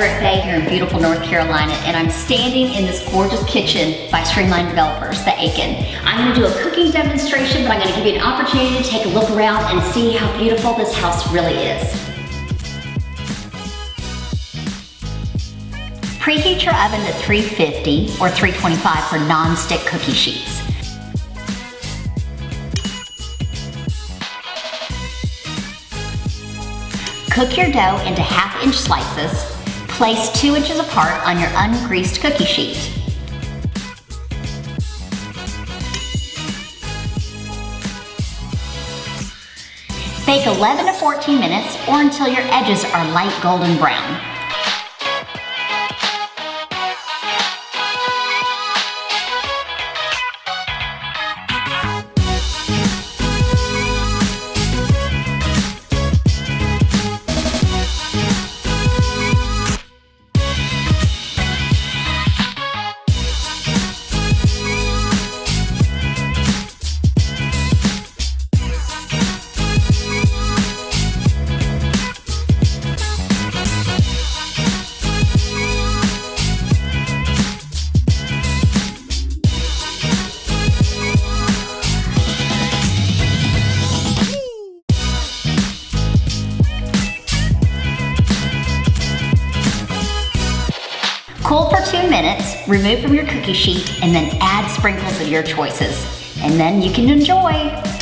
Everett Bay here in beautiful North Carolina, and I'm standing in this gorgeous kitchen by Streamline Developers, the Aiken. I'm gonna do a cooking demonstration, but I'm gonna give you an opportunity to take a look around and see how beautiful this house really is. Preheat your oven to 350 or 325 for non-stick cookie sheets. Cook your dough into half-inch slices. Place 2 inches apart on your ungreased cookie sheet. Bake 11 to 14 minutes or until your edges are light golden brown. Cool for 2 minutes, remove from your cookie sheet, and then add sprinkles of your choices. And then you can enjoy.